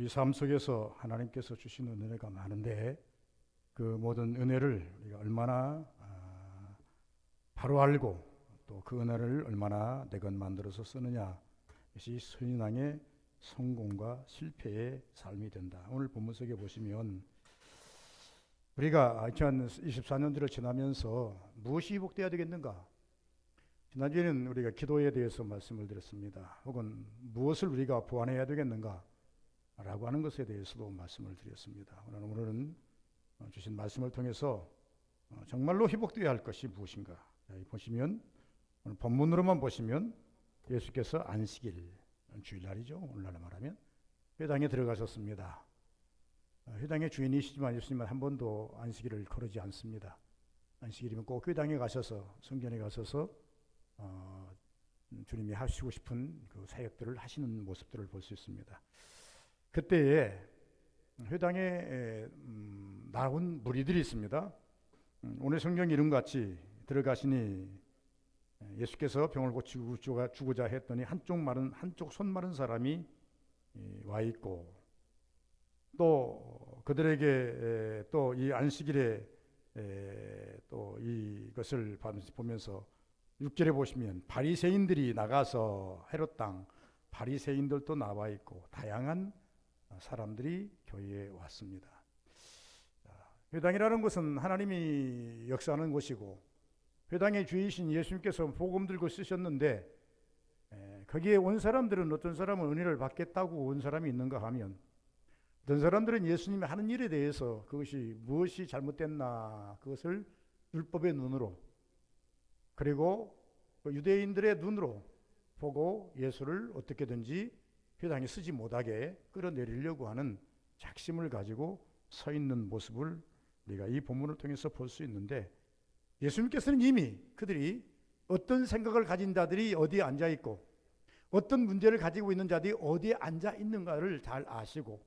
우리 삶 속에서 하나님께서 주시는 은혜가 많은데 그 모든 은혜를 우리가 얼마나 바로 알고 또 그 은혜를 얼마나 내 것 만들어서 쓰느냐, 이것이 선인왕의 성공과 실패의 삶이 된다. 오늘 본문 속에 보시면 우리가 2024년도를 지나면서 무엇이 회복되어야 되겠는가? 지난주에는 우리가 기도에 대해서 말씀을 드렸습니다. 혹은 무엇을 우리가 보완해야 되겠는가? 라고 하는 것에 대해서도 말씀을 드렸습니다. 오늘은 주신 말씀을 통해서 정말로 회복되어야 할 것이 무엇인가? 보시면 오늘 본문으로만 보시면 예수께서 안식일, 주일날이죠. 오늘날로 말하면 회당에 들어가셨습니다. 회당의 주인이시지만 예수님은 한 번도 안식일을 거르지 않습니다. 안식일이면 꼭 회당에 가셔서 성전에 가셔서 주님이 하시고 싶은 그 사역들을 하시는 모습들을 볼 수 있습니다. 그때에 회당에 나온 무리들이 있습니다. 오늘 성경 이름같이 들어가시니 예수께서 병을 고치고 주고자 했더니 한쪽 손 마른 사람이 와 있고, 또 그들에게 또 이 안식일에 또 이것을 보면서 6절에 보시면 바리새인들이 나가서 헤롯 땅 바리새인들도 나와 있고 다양한 사람들이 교회에 왔습니다. 회당이라는 것은 하나님이 역사하는 곳이고 회당의 주이신 예수님께서 복음 들고 쓰셨는데 거기에 온 사람들은 어떤 사람은 은혜를 받겠다고 온 사람이 있는가 하면 어떤 사람들은 예수님이 하는 일에 대해서 그것이 무엇이 잘못됐나 그것을 율법의 눈으로 그리고 유대인들의 눈으로 보고 예수를 어떻게든지 회당에 쓰지 못하게 끌어내리려고 하는 작심을 가지고 서 있는 모습을 우리가 이 본문을 통해서 볼 수 있는데, 예수님께서는 이미 그들이 어떤 생각을 가진 자들이 어디에 앉아 있고 어떤 문제를 가지고 있는 자들이 어디에 앉아 있는가를 잘 아시고,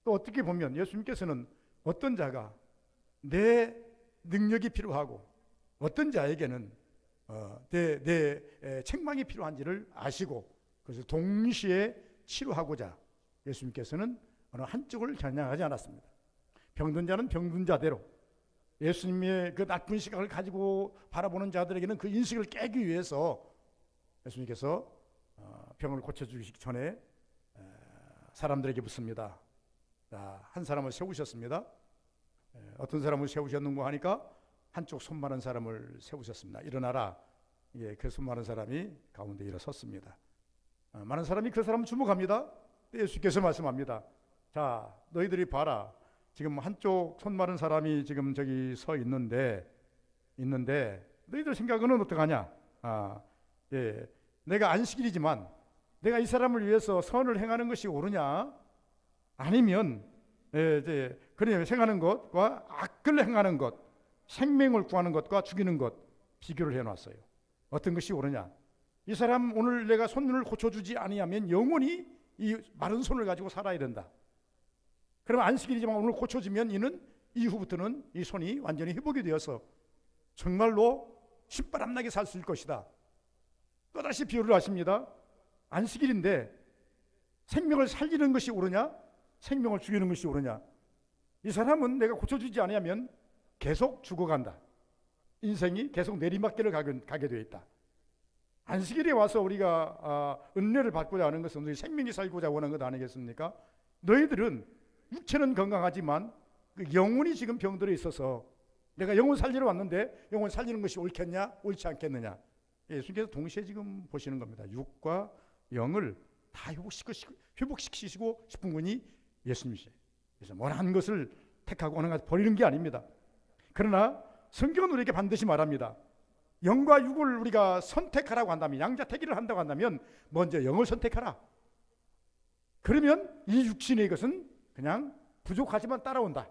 또 어떻게 보면 예수님께서는 어떤 자가 내 능력이 필요하고 어떤 자에게는 내 책망이 필요한지를 아시고 그것을 동시에 치료하고자 예수님께서는 어느 한쪽을 겨냥하지 않았습니다. 병든 자는 병든 자대로 예수님의 그 나쁜 시각을 가지고 바라보는 자들에게는 그 인식을 깨기 위해서 예수님께서 병을 고쳐주기 전에 사람들에게 묻습니다. 한 사람을 세우셨습니다. 어떤 사람을 세우셨는가 하니까 한쪽 손 마른 사람을 세우셨습니다. 일어나라. 그 손 마른 사람이 가운데 일어섰습니다. 많은 사람이 그 사람을 주목합니다. 예수께서 말씀합니다. 자, 너희들이 봐라. 지금 한쪽 손 마른 사람이 지금 저기 서 있는데 너희들 생각은 어떡하냐? 내가 안식일이지만 내가 이 사람을 위해서 선을 행하는 것이 옳으냐? 아니면 그냥 행하는 것과 악을 행하는 것, 생명을 구하는 것과 죽이는 것 비교를 해놨어요. 어떤 것이 옳으냐? 이 사람 오늘 내가 손을 고쳐주지 아니하면 영원히 이 마른 손을 가지고 살아야 된다. 그러면 안식일이지만 오늘 고쳐지면 이는 이후부터는 이 손이 완전히 회복이 되어서 정말로 신바람나게 살 수 있을 것이다. 또다시 비유를 하십니다. 안식일인데 생명을 살리는 것이 옳으냐? 생명을 죽이는 것이 옳으냐? 이 사람은 내가 고쳐주지 않으면 계속 죽어간다. 인생이 계속 내리막길을 가게 되어 있다. 안식일에 와서 우리가 은혜를 받고자 하는 것은 우리 생명이 살고자 원하는 것 아니겠습니까? 너희들은 육체는 건강하지만 그 영혼이 지금 병들어 있어서 내가 영혼 살리러 왔는데 영혼 살리는 것이 옳겠냐 옳지 않겠느냐, 예수님께서 동시에 지금 보시는 겁니다. 육과 영을 다 회복시키시고 싶은 분이 예수님이세요. 그래서 원하는 것을 택하고 어느 것을 버리는 게 아닙니다. 그러나 성경은 우리에게 반드시 말합니다. 영과 육을 우리가 선택하라고 한다면, 양자택일을 한다고 한다면 먼저 영을 선택하라. 그러면 이 육신의 것은 그냥 부족하지만 따라온다.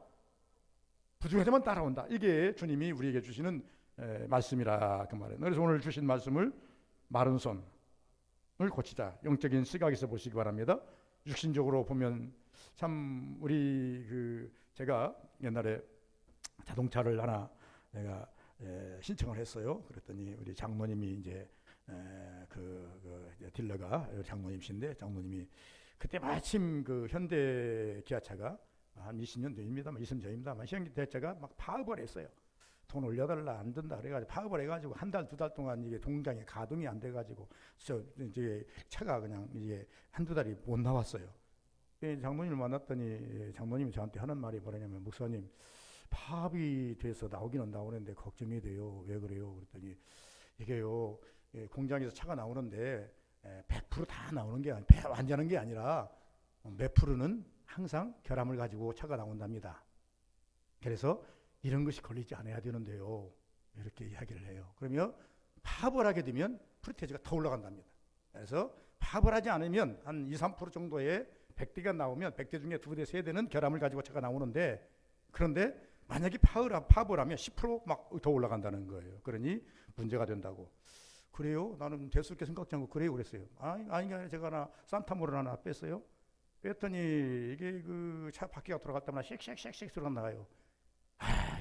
이게 주님이 우리에게 주시는 말씀이라 그 말이에요. 그래서 오늘 주신 말씀을 마른 손을 고치자, 영적인 시각에서 보시기 바랍니다. 육신적으로 보면 참 제가 옛날에 자동차를 하나 내가 신청을 했어요. 그랬더니 우리 장모님이 이제 딜러가 장모님이신데 장모님이 그때 마침 그 현대 기아차가 한 20년 전입니다만, 20년 전입니다만, 현대차가 막 파업을 했어요. 돈 올려달라 안 된다 그래가지고 파업을 해가지고 한 달, 두 달 동안 이게 공장에 가동이 안 돼가지고 저 이제 차가 그냥 이제 한두 달이 못 나왔어요. 장모님을 만났더니 장모님이 저한테 하는 말이 뭐냐면, 목사님, 파업이 돼서 나오기는 나오는데 걱정이 돼요. 왜 그래요? 그랬더니 이게요, 공장에서 차가 나오는데 100%다 나오는 게 완전한 게 아니라 몇 프로는 항상 결함을 가지고 차가 나온답니다. 그래서 이런 것이 걸리지 않아야 되는데요, 이렇게 이야기를 해요. 그러면 파업을 하게 되면 프리테이지가 더 올라간답니다. 그래서 파업을 하지 않으면 한 2, 3% 정도의 100대가 나오면 100대 중에 2대, 3대는 결함을 가지고 차가 나오는데, 그런데 만약에 파업을 하면 10% 막 더 올라간다는 거예요. 그러니 문제가 된다고. 그래요? 나는 대수롭게 생각지 않고 그래요 그랬어요. 아니 제가 하나 산타모를 하나 뺐어요. 뺐더니 이게 그 차 바퀴가 돌아갔다면 쉑쉑쉑쉑 소리가 나요.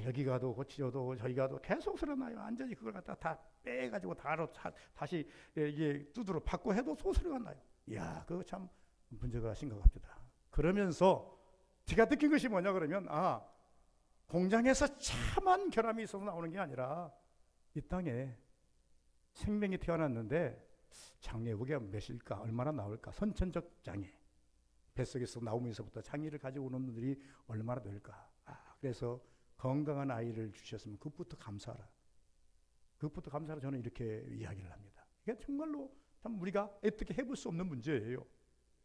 여기 가도 고치줘도 저기 가도 계속 소리가 나요. 완전히 그걸 갖다 다 빼가지고 다시 이게 두드러 받고 해도 소리가 나요. 이야, 그거 참 문제가 심각합니다. 그러면서 제가 느낀 것이 뭐냐 그러면, 공장에서 참한 결함이 있어서 나오는 게 아니라 이 땅에 생명이 태어났는데 장애우가 몇일까, 얼마나 나올까, 선천적 장애, 뱃속에서 나오면서부터 장애를 가지고 오는 분들이 얼마나 될까. 그래서 건강한 아이를 주셨으면 그것부터 감사하라. 그것부터 감사하라. 저는 이렇게 이야기를 합니다. 이게 정말로 참 우리가 어떻게 해볼 수 없는 문제예요.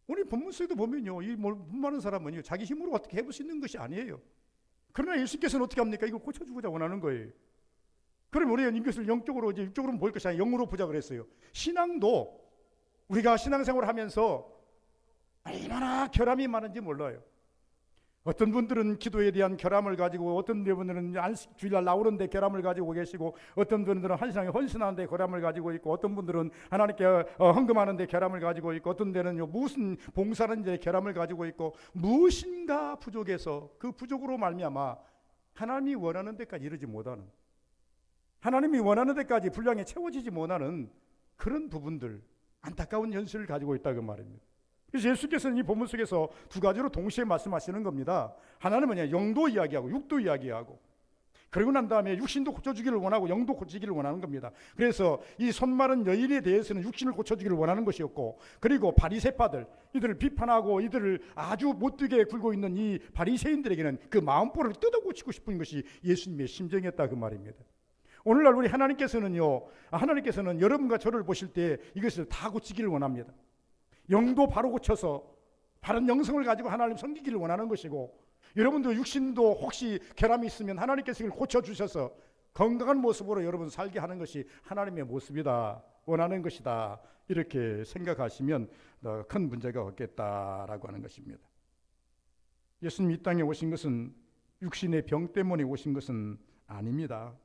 오늘 본문 속에도 보면요, 이 많은 사람은요, 자기 힘으로 어떻게 해볼 수 있는 것이 아니에요. 그러나 예수께서는 어떻게 합니까? 이걸 고쳐주고자 원하는 거예요. 그럼 우리가 이것을 영적으로, 이제 육적으로 볼 것이 아니라 영으로 보자 그랬어요. 신앙도 우리가 신앙생활을 하면서 얼마나 결함이 많은지 몰라요. 어떤 분들은 기도에 대한 결함을 가지고, 어떤 분들은 주일날 나오는데 결함을 가지고 계시고, 어떤 분들은 한신앙에 헌신하는데 결함을 가지고 있고, 어떤 분들은 하나님께 헌금하는데 결함을 가지고 있고, 어떤 데는 무슨 봉사하는데 결함을 가지고 있고, 무엇인가 부족해서 그 부족으로 말미암아 하나님이 원하는 데까지 이르지 못하는, 하나님이 원하는 데까지 분량이 채워지지 못하는 그런 부분들, 안타까운 현실을 가지고 있다고 말입니다. 그래서 예수께서는 이 본문 속에서 두 가지로 동시에 말씀하시는 겁니다. 하나는 뭐냐, 영도 이야기하고 육도 이야기하고, 그러고 난 다음에 육신도 고쳐주기를 원하고 영도 고치기를 원하는 겁니다. 그래서 이 손마른 여인에 대해서는 육신을 고쳐주기를 원하는 것이었고, 그리고 바리새파들, 이들을 비판하고 이들을 아주 못되게 굴고 있는 이 바리새인들에게는 그 마음보를 뜯어 고치고 싶은 것이 예수님의 심정이었다 그 말입니다. 오늘날 우리 하나님께서는 여러분과 저를 보실 때 이것을 다 고치기를 원합니다. 영도 바로 고쳐서 바른 영성을 가지고 하나님 섬기기를 원하는 것이고, 여러분도 육신도 혹시 결함이 있으면 하나님께서 이걸 고쳐주셔서 건강한 모습으로 여러분 살게 하는 것이 하나님의 모습이다, 원하는 것이다, 이렇게 생각하시면 큰 문제가 없겠다라고 하는 것입니다. 예수님이 이 땅에 오신 것은 육신의 병 때문에 오신 것은 아닙니다.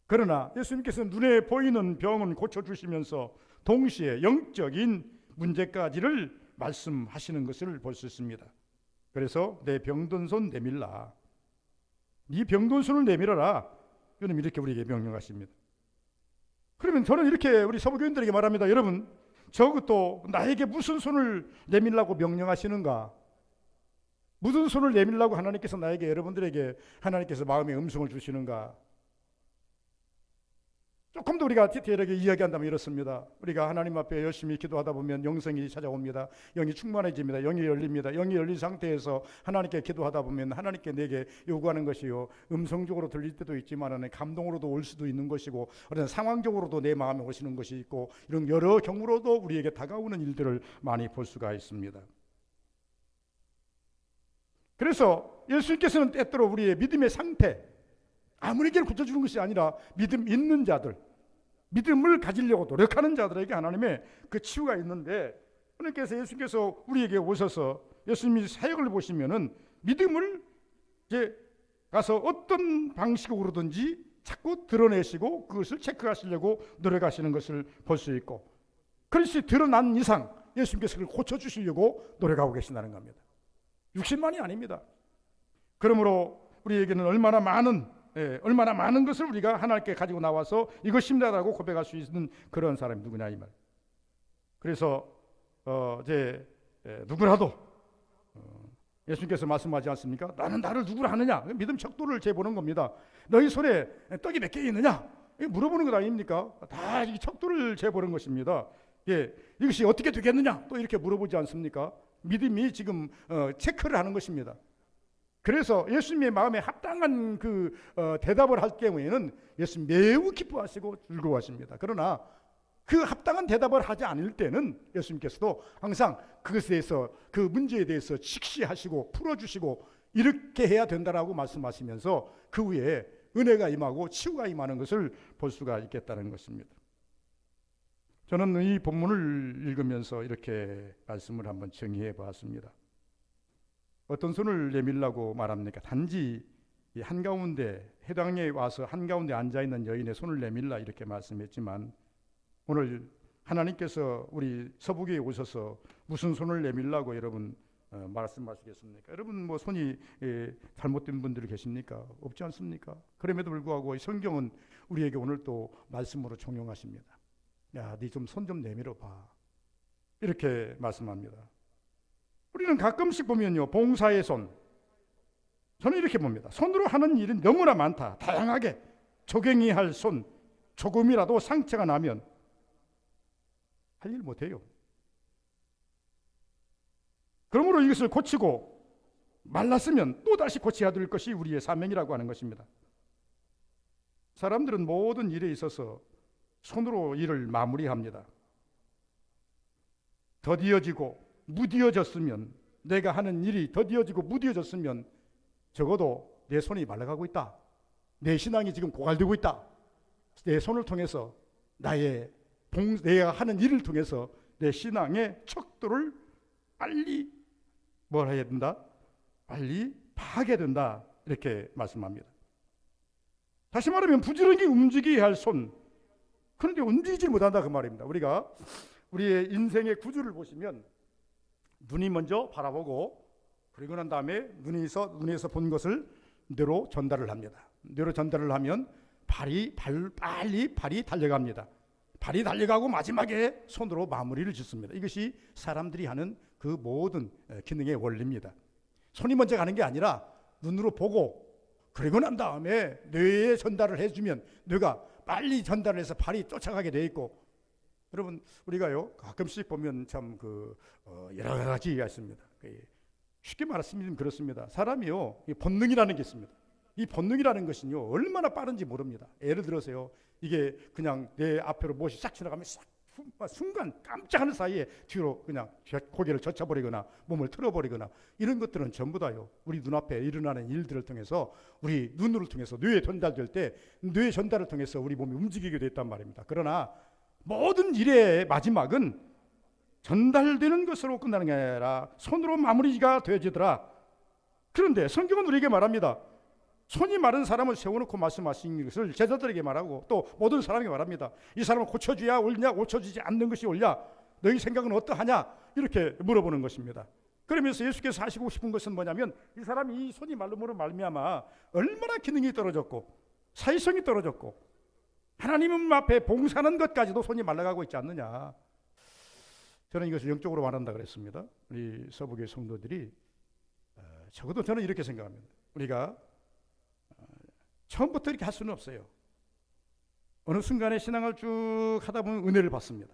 그러나 예수님께서 눈에 보이는 병은 고쳐주시면서 동시에 영적인 문제까지를 말씀하시는 것을 볼 수 있습니다. 그래서 내 병든 손 내밀라, 네 병든 손을 내밀어라, 이는 이렇게 우리에게 명령하십니다. 그러면 저는 이렇게 우리 서부교인들에게 말합니다. 여러분, 저것도 나에게 무슨 손을 내밀라고 명령하시는가? 무슨 손을 내밀라고 하나님께서 나에게, 여러분들에게 하나님께서 마음의 음성을 주시는가? 조금 더 우리가 디테일하게 이야기한다면 이렇습니다. 우리가 하나님 앞에 열심히 기도하다 보면 영성이 찾아옵니다. 영이 충만해집니다. 영이 열립니다. 영이 열린 상태에서 하나님께 기도하다 보면 하나님께 내게 요구하는 것이요, 음성적으로 들릴 때도 있지만 감동으로도 올 수도 있는 것이고, 어떤 상황적으로도 내 마음에 오시는 것이 있고, 이런 여러 경우로도 우리에게 다가오는 일들을 많이 볼 수가 있습니다. 그래서 예수님께서는 때때로 우리의 믿음의 상태, 아무에게나 고쳐주는 것이 아니라 믿음 있는 자들, 믿음을 가지려고 노력하는 자들에게 하나님의 그 치유가 있는데, 그러니까 예수님께서 우리에게 오셔서 예수님이 사역을 보시면은 믿음을 이제 가서 어떤 방식으로든지 자꾸 드러내시고 그것을 체크하시려고 노력하시는 것을 볼 수 있고, 그것이 드러난 이상 예수님께서 그걸 고쳐주시려고 노력하고 계신다는 겁니다. 육신만이 아닙니다. 그러므로 우리에게는 얼마나 많은 것을 우리가 하나님께 가지고 나와서 이것입니다라고 고백할 수 있는 그런 사람이 누구냐 이 말. 그래서 이제 누구라도 예수님께서 말씀하지 않습니까? 나는 나를 누구라 하느냐? 믿음 척도를 재보는 겁니다. 너희 손에 떡이 몇 개 있느냐? 물어보는 것 아닙니까? 다 이 척도를 재보는 것입니다. 예, 이것이 어떻게 되겠느냐? 또 이렇게 물어보지 않습니까? 믿음이 지금 체크를 하는 것입니다. 그래서 예수님의 마음에 합당한 그 대답을 할 경우에는 예수님 매우 기뻐하시고 즐거워하십니다. 그러나 그 합당한 대답을 하지 않을 때는 예수님께서도 항상 그것에 대해서 그 문제에 대해서 직시하시고 풀어주시고 이렇게 해야 된다라고 말씀하시면서 그 후에 은혜가 임하고 치유가 임하는 것을 볼 수가 있겠다는 것입니다. 저는 이 본문을 읽으면서 이렇게 말씀을 한번 정의해 보았습니다. 어떤 손을 내밀라고 말합니까? 단지 이 한가운데 해당에 와서 한가운데 앉아있는 여인의 손을 내밀라 이렇게 말씀했지만 오늘 하나님께서 우리 서부교에 오셔서 무슨 손을 내밀라고 여러분 말씀하시겠습니까? 여러분 뭐 손이 잘못된 분들이 계십니까? 없지 않습니까? 그럼에도 불구하고 성경은 우리에게 오늘 또 말씀으로 종용하십니다. 야, 네 좀 손 좀 내밀어 봐. 이렇게 말씀합니다. 우리는 가끔씩 보면요, 봉사의 손, 저는 이렇게 봅니다. 손으로 하는 일은 너무나 많다. 다양하게 조경이 할 손, 조금이라도 상처가 나면 할 일 못해요. 그러므로 이것을 고치고 말랐으면 또다시 고쳐야 될 것이 우리의 사명이라고 하는 것입니다. 사람들은 모든 일에 있어서 손으로 일을 마무리합니다. 더디어지고 무디어졌으면, 내가 하는 일이 더디어지고 무디어졌으면 적어도 내 손이 말라가고 있다, 내 신앙이 지금 고갈되고 있다, 내 손을 통해서 내가 하는 일을 통해서 내 신앙의 척도를 빨리 뭘 해야 된다? 빨리 파하게 된다, 이렇게 말씀합니다. 다시 말하면 부지런히 움직여야 할 손, 그런데 움직이지 못한다 그 말입니다. 우리가 우리의 인생의 구조를 보시면 눈이 먼저 바라보고, 그리고 난 다음에 눈에서 본 것을 뇌로 전달을 합니다. 뇌로 전달을 하면 빨리 발이 달려갑니다. 발이 달려가고 마지막에 손으로 마무리를 짓습니다. 이것이 사람들이 하는 그 모든 기능의 원리입니다. 손이 먼저 가는 게 아니라 눈으로 보고, 그리고 난 다음에 뇌에 전달을 해주면 뇌가 빨리 전달을 해서 발이 쫓아가게 돼 있고, 여러분 우리가요 가끔씩 보면 참 여러 가지가 있습니다. 쉽게 말하면 그렇습니다. 사람이요 본능이라는 게 있습니다. 이 본능이라는 것은요 얼마나 빠른지 모릅니다. 예를 들어서요, 이게 그냥 내 앞으로 무엇이 싹 지나가면 순간 깜짝하는 사이에 뒤로 그냥 고개를 젖혀버리거나 몸을 틀어버리거나, 이런 것들은 전부 다요 우리 눈앞에 일어나는 일들을 통해서, 우리 눈을 통해서 뇌에 전달될 때 뇌 전달을 통해서 우리 몸이 움직이게 됐단 말입니다. 그러나 모든 일의 마지막은 전달되는 것으로 끝나는 게 아니라 손으로 마무리가 되어지더라. 그런데 성경은 우리에게 말합니다. 손이 마른 사람을 세워놓고 말씀하신 것을 제자들에게 말하고 또 모든 사람에게 말합니다. 이 사람을 고쳐줘야 옳냐, 고쳐주지 않는 것이 옳냐, 너희 생각은 어떠하냐, 이렇게 물어보는 것입니다. 그러면서 예수께서 하시고 싶은 것은 뭐냐면, 이 사람이 이 손이 마름으로 말미암아 얼마나 기능이 떨어졌고 사회성이 떨어졌고 하나님 앞에 봉사하는 것까지도 손이 말라가고 있지 않느냐. 저는 이것을 영적으로 말한다 그랬습니다. 우리 서부교회 성도들이 적어도 저는 이렇게 생각합니다. 우리가 처음부터 이렇게 할 수는 없어요. 어느 순간에 신앙을 쭉 하다 보면 은혜를 받습니다.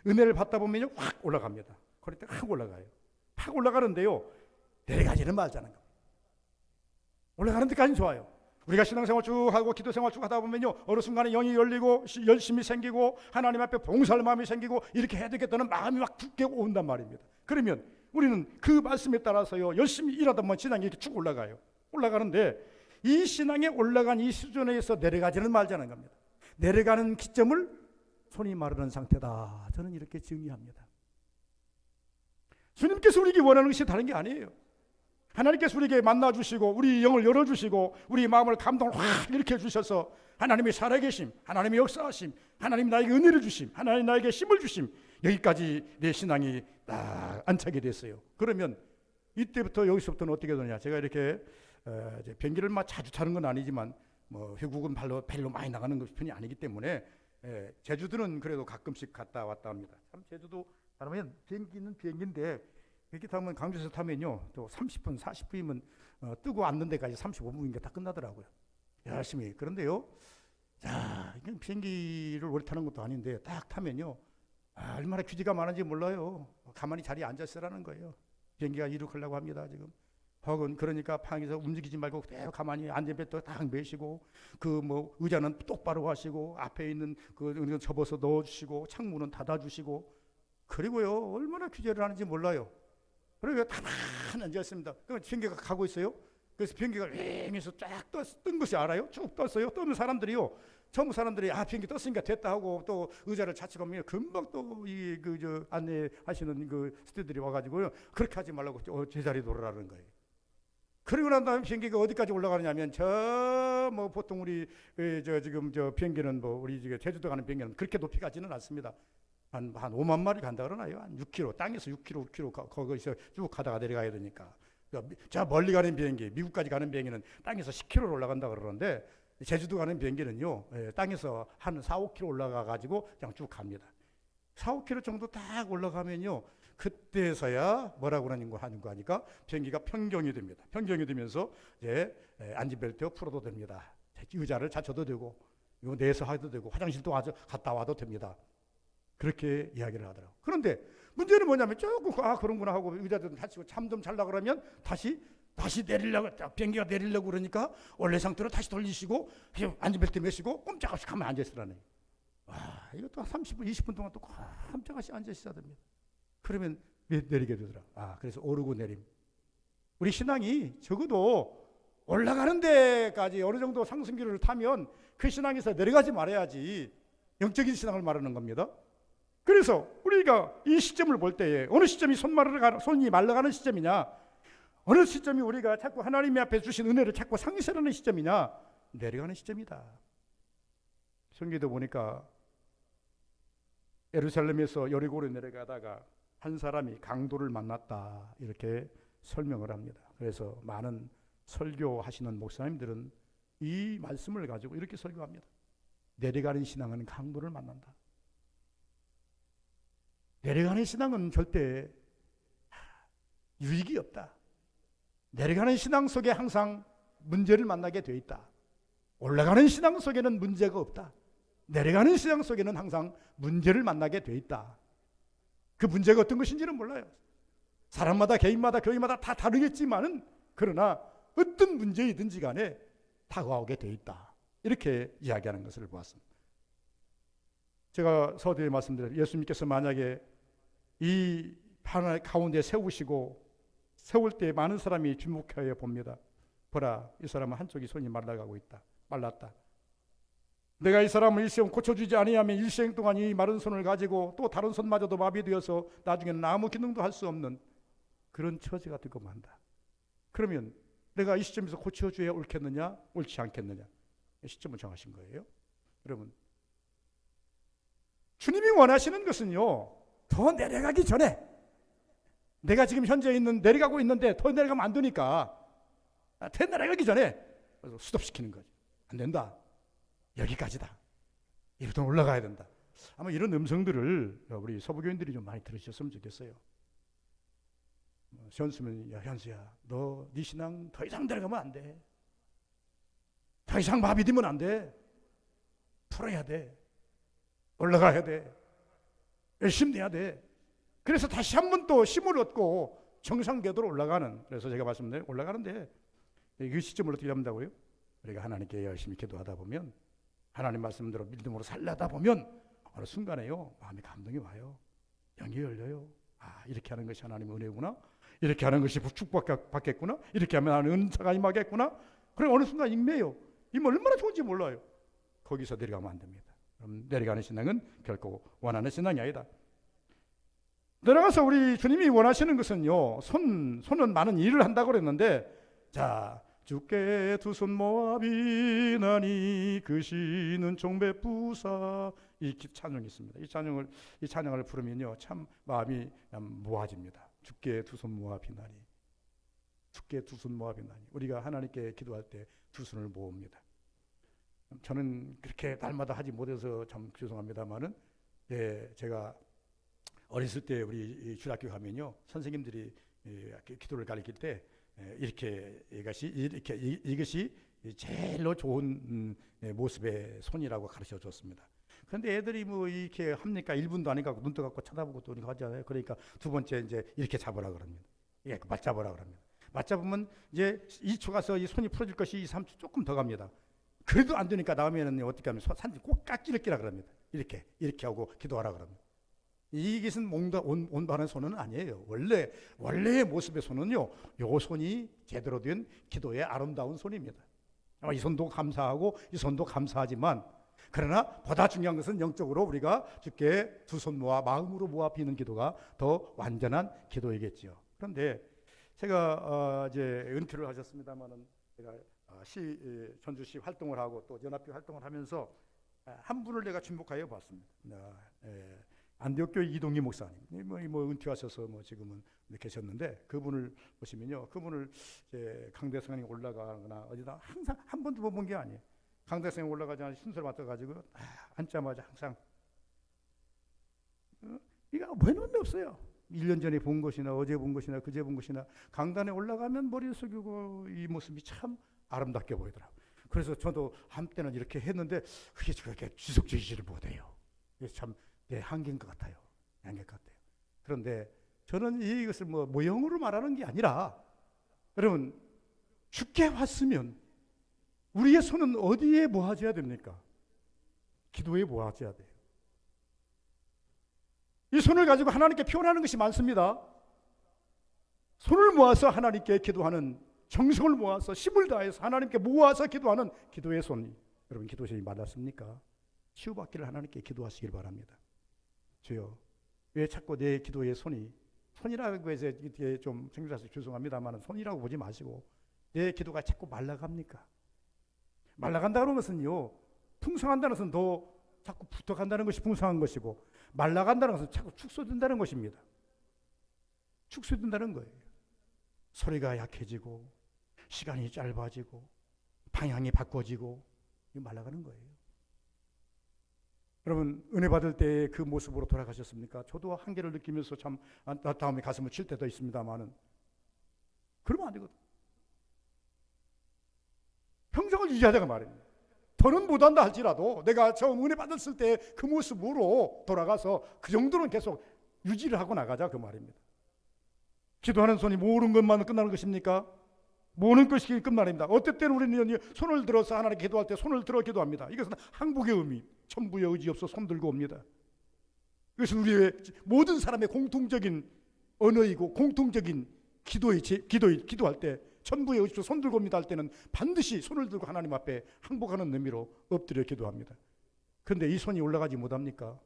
은혜를 받다 보면 확 올라갑니다. 그럴 때 확 올라가요. 확 올라가는데요 내려가지는 말자는 겁니다. 올라가는 데까지는 좋아요. 우리가 신앙생활 쭉 하고 기도생활 쭉 하다 보면요 어느 순간에 영이 열리고 열심이 생기고 하나님 앞에 봉사할 마음이 생기고 이렇게 해야 되겠다는 마음이 막 굳게 온단 말입니다. 그러면 우리는 그 말씀에 따라서요 열심히 일하다 보면 신앙이 이렇게 쭉 올라가요. 올라가는데 이 신앙에 올라간 이 수준에서 내려가지는 말자는 겁니다. 내려가는 기점을 손이 마르는 상태다, 저는 이렇게 정의합니다. 주님께서 우리에게 원하는 것이 다른 게 아니에요. 하나님께서 우리에게 만나주시고 우리 영을 열어주시고 우리 마음을 감동을 확 일으켜 주셔서 하나님이 살아계심, 하나님의 역사하심, 하나님 나에게 은혜를 주심, 하나님 나에게 힘을 주심, 여기까지 내 신앙이 딱 안착이 됐어요. 그러면 이때부터 여기서부터는 어떻게 되느냐, 제가 이렇게 비행기를 막 자주 타는 건 아니지만 뭐 외국은 별로 많이 나가는 편이 아니기 때문에 제주도는 그래도 가끔씩 갔다 왔다 합니다. 참 제주도 가면 비행기는 비행기인데 그렇게 타면 강주에서 타면요 또 30분 40분이면 뜨고 앉는 데까지 35분인가 다 끝나더라고요. 열심히. 그런데요, 자, 이건 비행기를 오래 타는 것도 아닌데 딱 타면요, 얼마나 규제가 많은지 몰라요. 가만히 자리에 앉아 있으라는 거예요. 비행기가 이륙하려고 합니다 지금. 혹은 그러니까 방에서 움직이지 말고 그대로 가만히 안전벨트 딱 매시고, 그 뭐 의자는 똑바로 하시고, 앞에 있는 그 접어서 넣어주시고, 창문은 닫아주시고, 그리고요 얼마나 규제를 하는지 몰라요. 그리고 가만히 앉아 있습니다. 그럼 비행기가 가고 있어요. 그래서 비행기가 윙해서 쫙 뜬 것이 알아요? 쭉 떴어요. 뜨면 사람들이요, 전부 사람들이 비행기 떴으니까 됐다 하고 또 의자를 좌측하면 금방 또 이 그 안내하시는 그 스태프들이 와가지고요, 그렇게 하지 말라고 제자리 돌아라는 거예요. 그리고 난 다음에 비행기가 어디까지 올라가느냐면 저 뭐 보통 우리 지금 저 비행기는 뭐 우리 제주도 가는 비행기는 그렇게 높이 가지는 않습니다. 한 5만 마리 간다 그러나요? 한 6km, 땅에서 6km, 5km 거기서 쭉 가다가 내려가야 되니까. 저 멀리 가는 비행기, 미국까지 가는 비행기는 땅에서 10km 올라간다 그러는데, 제주도 가는 비행기는요, 땅에서 한 4, 5km 올라가 가지고 그냥 쭉 갑니다. 4, 5km 정도 딱 올라가면요, 그때서야 뭐라고 하는 거 하니까 비행기가 평경이 됩니다. 평경이 되면서 이제 안전벨트 풀어도 됩니다. 의자를 찾쳐도 되고, 이거 내서 해도 되고, 화장실도 갔다 와도 됩니다. 그렇게 이야기를 하더라고요. 그런데 문제는 뭐냐면 조금 그런구나 하고 의자도 다치고 잠 좀 잘라 그러면 다시 내리려고, 비행기가 내리려고 그러니까 원래 상태로 다시 돌리시고 안전벨트 매시고 꼼짝없이 가만히 앉아 있으라네. 와, 이것도 30분 20분 동안 또 꼼짝없이 앉아 있어야 됩니다. 그러면 내리게 되더라. 그래서 오르고 내림. 우리 신앙이 적어도 올라가는 데까지 어느 정도 상승기를 타면 그 신앙에서 내려가지 말아야지 영적인 신앙을 말하는 겁니다. 그래서 우리가 이 시점을 볼 때에 어느 시점이 손이 말라가는 시점이냐, 어느 시점이 우리가 자꾸 하나님 앞에 주신 은혜를 자꾸 상실하는 시점이냐, 내려가는 시점이다. 성경에도 보니까 예루살렘에서 여리고로 내려가다가 한 사람이 강도를 만났다, 이렇게 설명을 합니다. 그래서 많은 설교하시는 목사님들은 이 말씀을 가지고 이렇게 설교합니다. 내려가는 신앙은 강도를 만난다. 내려가는 신앙은 절대 유익이 없다. 내려가는 신앙 속에 항상 문제를 만나게 돼 있다. 올라가는 신앙 속에는 문제가 없다. 내려가는 신앙 속에는 항상 문제를 만나게 돼 있다. 그 문제가 어떤 것인지는 몰라요. 사람마다 개인마다 교회마다 다 다르겠지만은, 그러나 어떤 문제이든지 간에 다가오게 돼 있다. 이렇게 이야기하는 것을 보았습니다. 제가 서두에 말씀드린, 예수님께서 만약에 이 하늘 가운데 세우시고 세울 때 많은 사람이 주목하여 봅니다. 보라, 이 사람은 한쪽이 손이 말라가고 있다. 말랐다. 내가 이 사람을 일시형 고쳐주지 아니하면 일시형 동안 이 마른 손을 가지고 또 다른 손마저도 마비되어서 나중에는 아무 기능도 할 수 없는 그런 처지가 되고 만다. 그러면 내가 이 시점에서 고쳐줘야 옳겠느냐, 옳지 않겠느냐, 시점을 정하신 거예요. 여러분, 주님이 원하시는 것은요, 더 내려가기 전에, 내가 지금 현재 내려가고 있는데 더 내려가면 안 되니까 더 내려가기 전에 스톱시키는 거죠. 안 된다. 여기까지다. 이러다 올라가야 된다. 아마 이런 음성들을 우리 서부교인들이 좀 많이 들으셨으면 좋겠어요. 현수면, 야 현수야, 너 네 신앙 더 이상 내려가면 안 돼. 더 이상 마비되면 안 돼. 풀어야 돼. 올라가야 돼. 열심히 해야 돼. 그래서 다시 한 번 또 힘을 얻고 정상궤도로 올라가는, 그래서 제가 말씀드린 올라가는데, 이 시점을 어떻게 잡는다고요? 우리가 하나님께 열심히 기도하다 보면, 하나님 말씀대로 믿음으로 살려다 보면 어느 순간에요, 마음에 감동이 와요. 영이 열려요. 이렇게 하는 것이 하나님의 은혜구나. 이렇게 하는 것이 축복받겠구나. 이렇게 하면 하나님 은사가 임하겠구나. 그럼 어느 순간 임매요. 이면 얼마나 좋은지 몰라요. 거기서 내려가면 안 됩니다. 그럼 내려가는 신앙은 결코 원하는 신앙이 아니다. 내려가서 우리 주님이 원하시는 것은요, 손은 많은 일을 한다고 그랬는데, 자, 주께 두 손 모아 비나니 그 시는 종배부사, 이 찬양이 있습니다. 이 찬양을 부르면요, 참 마음이 모아집니다. 주께 두 손 모아 비나니, 주께 두 손 모아 비나니. 우리가 하나님께 기도할 때 두 손을 모읍니다. 저는 그렇게 날마다 하지 못해서 참 죄송합니다만은, 제가 어렸을 때 우리 주일학교 가면요, 선생님들이 기도를 가르칠 때 이것이 제일로 좋은 모습의 손이라고 가르쳐 줬습니다. 그런데 애들이 뭐 이렇게 합니까? 1분도 안 해가고 눈 떠갖고 쳐다보고 또 이렇게 하잖아요. 그러니까 두 번째 이제 이렇게 잡으라 그럽니다. 예, 맞잡으라 그럽니다. 맞잡으면 이제 2초 가서 이 손이 풀어질 것이 2, 3초 조금 더 갑니다. 그래도 안 되니까 다음에는 어떻게 하면 산지 꼭 깍지를 끼라 그럽니다. 이렇게 하고 기도하라 그럽니다. 이것은 온바른 손은 아니에요. 원래의 모습의 손은요, 요 손이 제대로 된 기도의 아름다운 손입니다. 이 손도 감사하고 이 손도 감사하지만, 그러나 보다 중요한 것은 영적으로 우리가 주께 두 손 모아 마음으로 모아 비는 기도가 더 완전한 기도이겠지요. 그런데 제가 이제 은퇴를 하셨습니다만은 제가 전주시 활동을 하고 또 연합교 활동을 하면서 한 분을 내가 주목하여 봤습니다. 안디옥교회 이동희 목사님, 뭐 은퇴하셔서 뭐 지금은 계셨는데, 그분을 보시면요, 그분을 이제 강대상에 올라가거나 어디다 항상 한 번도 못 본 게 아니에요. 강대상에 올라가자 순서를 맡아가지고 앉자마자 항상 이거 왜 놈이 없어요. 1년 전에 본 것이나 어제 본 것이나 그제 본 것이나 강단에 올라가면 머리를 숙이고 이 모습이 참 아름답게 보이더라고요. 그래서 저도 한때는 이렇게 했는데 그게 그렇게 지속적이지를 못해요. 그래서 참 내 한계인 것 같아요. 그런데 저는 이것을 뭐 모형으로 말하는 게 아니라, 여러분, 주께 왔으면 우리의 손은 어디에 모아져야 됩니까? 기도에 모아져야 돼요. 이 손을 가지고 하나님께 표현하는 것이 많습니다. 손을 모아서 하나님께 기도하는, 정성을 모아서 힘을 다해서 하나님께 모아서 기도하는 기도의 손. 여러분, 기도 제일 많았습니까? 치유받기를 하나님께 기도하시길 바랍니다. 주여, 왜 자꾸 내 기도의 손이라고 해서 이게 좀 생각해서 죄송합니다만 손이라고 보지 마시고 내 기도가 자꾸 말라갑니까? 말라간다는 것은요, 풍성한다는 것은 더 자꾸 붙어간다는 것이 풍성한 것이고, 말라간다는 것은 자꾸 축소된다는 것입니다. 축소된다는 거예요. 소리가 약해지고 시간이 짧아지고 방향이 바꿔지고, 이거 말라가는 거예요. 여러분, 은혜 받을 때 그 모습으로 돌아가셨습니까? 저도 한계를 느끼면서 참 다음에 가슴을 칠 때도 있습니다만은, 그러면 안 되거든. 평생을 유지하자가 말입니다. 더는 못한다 할지라도 내가 처음 은혜 받았을 때 그 모습으로 돌아가서 그 정도는 계속 유지를 하고 나가자, 그 말입니다. 기도하는 손이 모으는 것만 끝나는 것입니까? 모으는 것이 끝말입니다. 어떨 때는 우리는 손을 들어서 하나님께 기도할 때 손을 들어 기도합니다. 이것은 항복의 의미, 천부의 의지 없어 손 들고 옵니다. 이것은 우리의 모든 사람의 공통적인 언어이고 공통적인 기도할 때 천부의 의지 없어 손 들고 옵니다 할 때는 반드시 손을 들고 하나님 앞에 항복하는 의미로 엎드려 기도합니다. 그런데 이 손이 올라가지 못합니까?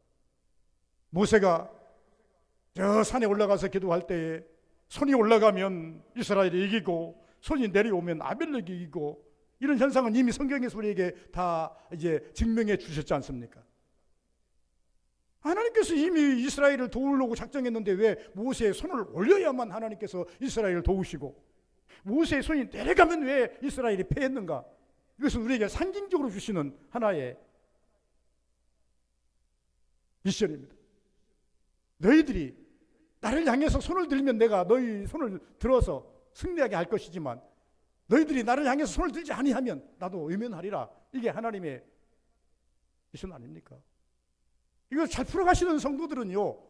모세가 저 산에 올라가서 기도할 때에 손이 올라가면 이스라엘이 이기고 손이 내려오면 아벨렉이 이기고, 이런 현상은 이미 성경에서 우리에게 다 이제 증명해 주셨지 않습니까? 하나님께서 이미 이스라엘을 도우려고 작정했는데 왜 모세의 손을 올려야만 하나님께서 이스라엘을 도우시고, 모세의 손이 내려가면 왜 이스라엘이 패했는가? 이것은 우리에게 상징적으로 주시는 하나의 미션입니다. 너희들이 나를 향해서 손을 들면 내가 너희 손을 들어서 승리하게 할 것이지만, 너희들이 나를 향해서 손을 들지 아니하면 나도 외면하리라. 이게 하나님의 미션 아닙니까? 이거 잘 풀어가시는 성도들은요,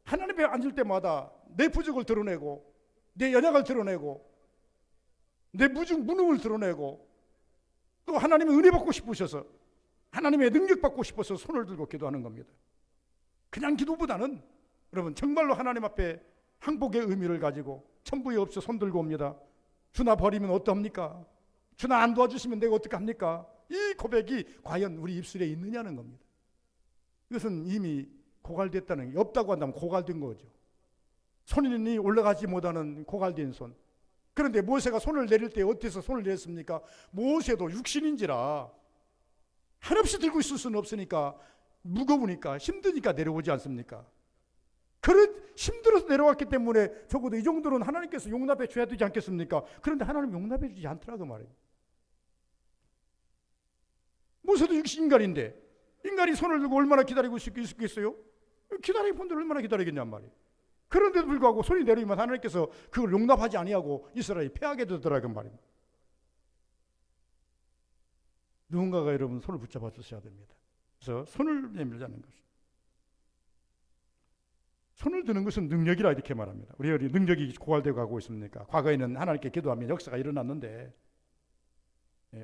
하나님 앞에 앉을 때마다 내 부족을 드러내고 내 연약을 드러내고 내 무능을 드러내고, 또 하나님의 은혜 받고 싶으셔서 하나님의 능력 받고 싶어서 손을 들고 기도하는 겁니다. 그냥 기도보다는 여러분, 정말로 하나님 앞에 항복의 의미를 가지고 천부에 없어 손 들고 옵니다. 주나 버리면 어떡합니까? 주나 안 도와주시면 내가 어떡합니까? 이 고백이 과연 우리 입술에 있느냐는 겁니다. 이것은 이미 고갈됐다는 게, 없다고 한다면 고갈된 거죠. 손이 올라가지 못하는 고갈된 손. 그런데 모세가 손을 내릴 때 어디서 손을 내렸습니까? 모세도 육신인지라 한없이 들고 있을 수는 없으니까, 무거우니까 힘드니까 내려오지 않습니까? 힘들어서 내려왔기 때문에 적어도 이 정도는 하나님께서 용납해 줘야 되지 않겠습니까? 그런데 하나님 용납해 주지 않더라고 말이에요. 모세도 육신인간인데 인간이 손을 들고 얼마나 기다리고 있겠어요? 기다리는 분들 얼마나 기다리겠냔 말이에요. 그런데도 불구하고 손이 내리면 하나님께서 그걸 용납하지 아니하고 이스라엘이 패하게 되더라고요 말입니다. 누군가가 여러분 손을 붙잡아 주셔야 됩니다. 그래서 손을 내밀자는 것입니다. 손을 드는 것은 능력이라 이렇게 말합니다. 우리 능력이 고갈되고 가고 있습니까? 과거에는 하나님께 기도하면 역사가 일어났는데,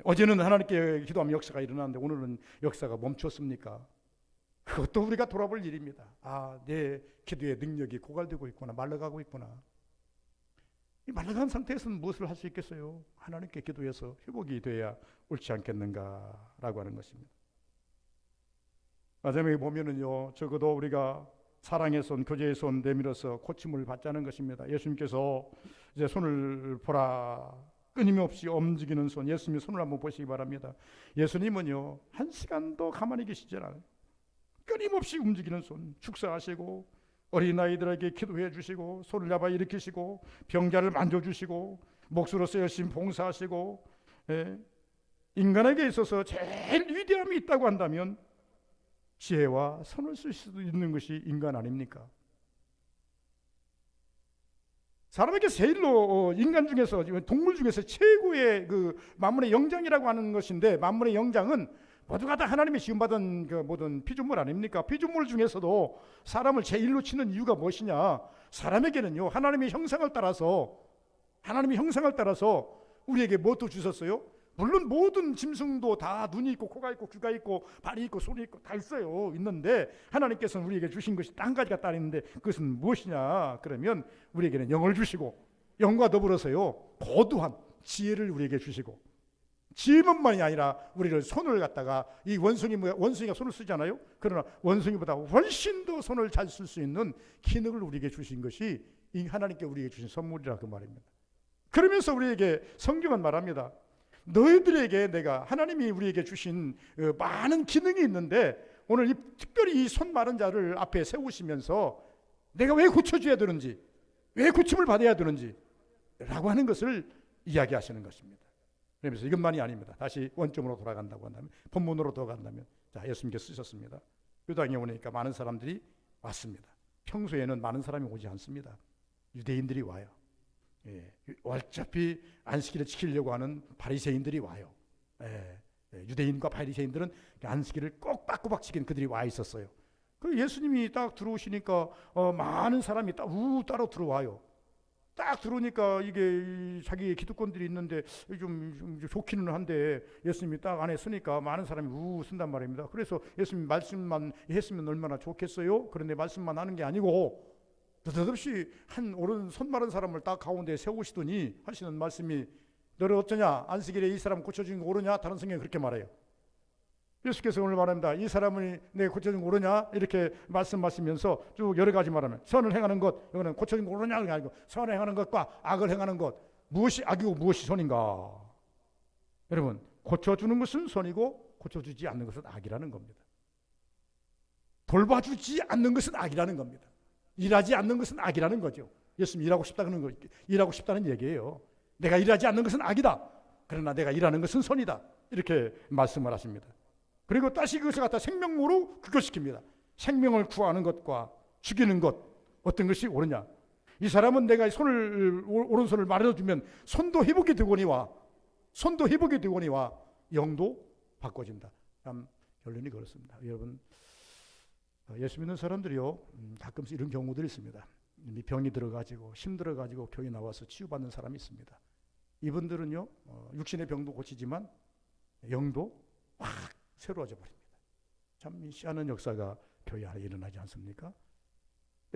어제는 하나님께 기도하면 역사가 일어났는데 오늘은 역사가 멈췄습니까? 그것도 우리가 돌아볼 일입니다. 아, 내 기도의 능력이 고갈되고 있구나, 말라가고 있구나. 이 말라간 상태에서는 무엇을 할 수 있겠어요? 하나님께 기도해서 회복이 돼야 옳지 않겠는가라고 하는 것입니다. 마지막에 보면은요, 적어도 우리가 사랑의 손, 교제의 손 내밀어서 고침을 받자는 것입니다. 예수님께서 이제 손을 보라, 끊임없이 움직이는 손, 예수님의 손을 한번 보시기 바랍니다. 예수님은요, 한 시간도 가만히 계시지 않아요. 끊임없이 움직이는 손, 축사하시고 어린아이들에게 기도해 주시고 손을 잡아 일으키시고 병자를 만져주시고 목수로서 열심히 봉사하시고, 인간에게 있어서 제일 위대함이 있다고 한다면 지혜와 손을 쓸 수도 있는 것이 인간 아닙니까? 사람에게 제일로 인간 중에서, 동물 중에서 최고의 그 만물의 영장이라고 하는 것인데, 만물의 영장은 모두가 다 하나님의 지음받은 그 모든 피조물 아닙니까? 피조물 중에서도 사람을 제일로 치는 이유가 무엇이냐? 사람에게는요, 하나님의 형상을 따라서 우리에게 무엇도 주셨어요? 물론 모든 짐승도 다 눈이 있고 코가 있고 귀가 있고 발이 있고 손이 있고 다 있는데 하나님께서는 우리에게 주신 것이 딱 한 가지가 따로 있는데, 그것은 무엇이냐? 그러면 우리에게는 영을 주시고, 영과 더불어서요, 고두한 지혜를 우리에게 주시고, 지혜만이 아니라 우리를 손을 갖다가, 이 원숭이가 손을 쓰잖아요. 그러나 원숭이보다 훨씬 더 손을 잘 쓸 수 있는 기능을 우리에게 주신 것이 이 하나님께 우리에게 주신 선물이라 그 말입니다. 그러면서 우리에게 성경은 말합니다. 너희들에게 내가, 하나님이 우리에게 주신 많은 기능이 있는데 오늘 특별히 이 손 마른 자를 앞에 세우시면서 내가 왜 고쳐줘야 되는지, 왜 고침을 받아야 되는지 라고 하는 것을 이야기하시는 것입니다. 그러면서 이것만이 아닙니다. 다시 원점으로 돌아간다고 한다면, 본문으로 돌아간다면, 자, 예수님께서 쓰셨습니다. 유다인에 오니까 많은 사람들이 왔습니다. 평소에는 많은 사람이 오지 않습니다. 유대인들이 와요. 어차피 안식일을 지키려고 하는 바리새인들이 와요. 유대인과 바리새인들은 안식일을 꼭 빠꾸박 지키는 그들이 와 있었어요. 그 예수님이 딱 들어오시니까 많은 사람이 따로 들어와요. 딱 들어오니까 이게 자기 기득권들이 있는데 좀 좋기는 한데, 예수님이 딱 안에 서니까 많은 사람이 쓴단 말입니다. 그래서 예수님 말씀만 했으면 얼마나 좋겠어요? 그런데 말씀만 하는 게 아니고 느닷없이 한 오른 손 마른 사람을 딱 가운데 세우시더니 하시는 말씀이, 너를 어쩌냐? 안식일에 이 사람 고쳐준 거 오르냐? 다른 성경이 그렇게 말해요. 예수께서 오늘 말합니다. 이 사람을 내 고쳐준 거 오르냐? 이렇게 말씀하시면서 쭉 여러 가지 말하면, 선을 행하는 것, 이거는 고쳐준 거 오르냐? 그게 아니고 선을 행하는 것과 악을 행하는 것, 무엇이 악이고 무엇이 선인가? 여러분, 고쳐주는 것은 선이고 고쳐주지 않는 것은 악이라는 겁니다. 돌봐주지 않는 것은 악이라는 겁니다. 일하지 않는 것은 악이라는 거죠. 예수님 일하고 싶다는 얘기예요. 내가 일하지 않는 것은 악이다. 그러나 내가 일하는 것은 선이다. 이렇게 말씀을 하십니다. 그리고 다시 그것을 갖다 생명으로 규결시킵니다. 생명을 구하는 것과 죽이는 것, 어떤 것이 옳으냐? 이 사람은 내가 오른손을 마련해주면 손도 회복이 되거니와 영도 바꿔진다. 참 결론이 그렇습니다. 여러분, 예수 믿는 사람들이요, 가끔씩 이런 경우들이 있습니다. 이미 병이 들어가지고 힘들어가지고 교회 나와서 치유받는 사람이 있습니다. 이분들은요, 육신의 병도 고치지만 영도 확 새로워져 버립니다. 참 희한한 역사가 교회 안에 일어나지 않습니까?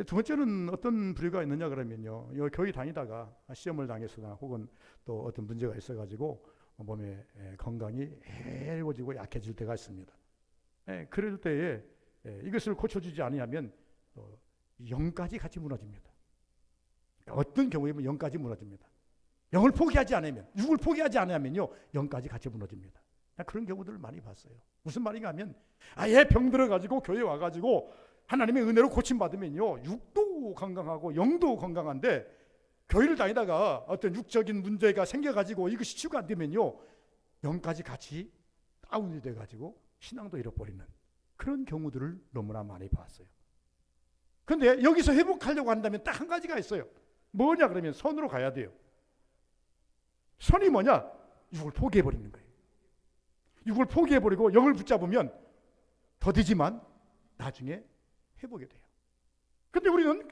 두 번째는 어떤 부류가 있느냐 그러면요, 교회 다니다가 시험을 당했으나 혹은 또 어떤 문제가 있어가지고 몸의 건강이 해로워지고 약해질 때가 있습니다. 그럴 때에 이것을 고쳐주지 않으면 영까지 같이 무너집니다. 어떤 경우에는 영까지 무너집니다. 영을 포기하지 않으면, 육을 포기하지 않으면요, 영까지 같이 무너집니다. 그런 경우들을 많이 봤어요. 무슨 말인가 하면, 아예 병 들어가지고 교회 와가지고 하나님의 은혜로 고침받으면요, 육도 건강하고 영도 건강한데, 교회를 다니다가 어떤 육적인 문제가 생겨가지고 이것이 치유가 안 되면요, 영까지 같이 다운이 돼가지고 신앙도 잃어버리는 그런 경우들을 너무나 많이 봤어요. 근데 여기서 회복하려고 한다면 딱 한 가지가 있어요. 뭐냐 그러면 선으로 가야 돼요. 선이 뭐냐? 육을 포기해버리는 거예요. 육을 포기해버리고 영을 붙잡으면 더디지만 나중에 회복이 돼요. 근데 우리는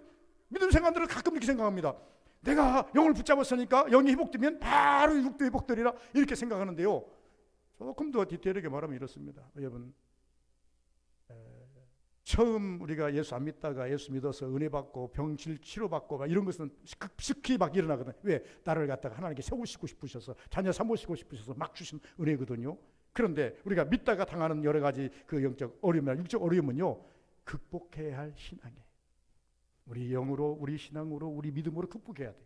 믿음 생활들을 가끔 이렇게 생각합니다. 내가 영을 붙잡았으니까 영이 회복되면 바로 육도 회복되리라 이렇게 생각하는데요. 조금 더 디테일하게 말하면 이렇습니다. 여러분, 처음 우리가 예수 안 믿다가 예수 믿어서 은혜 받고 병실 치료받고 막 이런 것은 급식히 막 일어나거든. 왜? 나를 갖다가 하나님께 세우시고 싶으셔서 자녀 삼으시고 싶으셔서 막 주신 은혜거든요. 그런데 우리가 믿다가 당하는 여러 가지 그 영적 어려움이나 육적 어려움은요, 극복해야 할 신앙이에요. 우리 영으로, 우리 신앙으로, 우리 믿음으로 극복해야 돼요.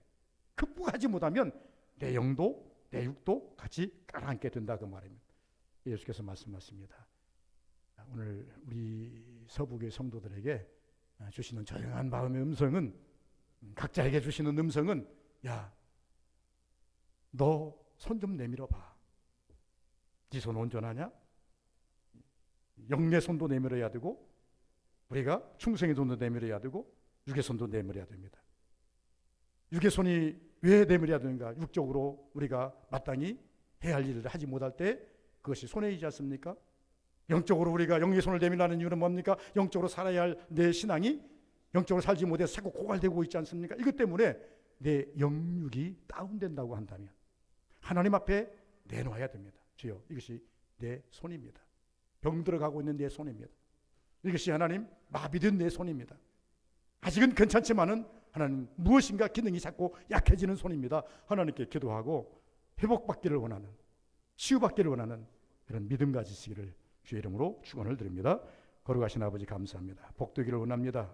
극복하지 못하면 내 영도 내 육도 같이 깔아앉게 된다 그 말입니다. 예수께서 말씀하십니다. 오늘 우리 서북의 성도들에게 주시는 조용한 마음의 음성은, 각자에게 주시는 음성은, 야, 너 손 좀 내밀어 봐. 네 손 온전하냐? 영의 손도 내밀어야 되고, 우리가 충성의 손도 내밀어야 되고, 육의 손도 내밀어야 됩니다. 육의 손이 왜 내밀어야 되는가? 육적으로 우리가 마땅히 해야 할 일을 하지 못할 때 그것이 손해이지 않습니까? 영적으로 우리가 영의 손을 내밀라는 이유는 뭡니까? 영적으로 살아야 할 내 신앙이 영적으로 살지 못해서 자꾸 고갈되고 있지 않습니까? 이것 때문에 내 영육이 다운된다고 한다면 하나님 앞에 내놓아야 됩니다. 주여, 이것이 내 손입니다. 병 들어가고 있는 내 손입니다. 이것이 하나님 마비된 내 손입니다. 아직은 괜찮지만은 하나님 무엇인가 기능이 자꾸 약해지는 손입니다. 하나님께 기도하고 회복받기를 원하는, 치유받기를 원하는 그런 믿음 가지시기를 주의 이름으로 축원을 드립니다. 거룩하신 아버지 감사합니다. 복되기를 원합니다.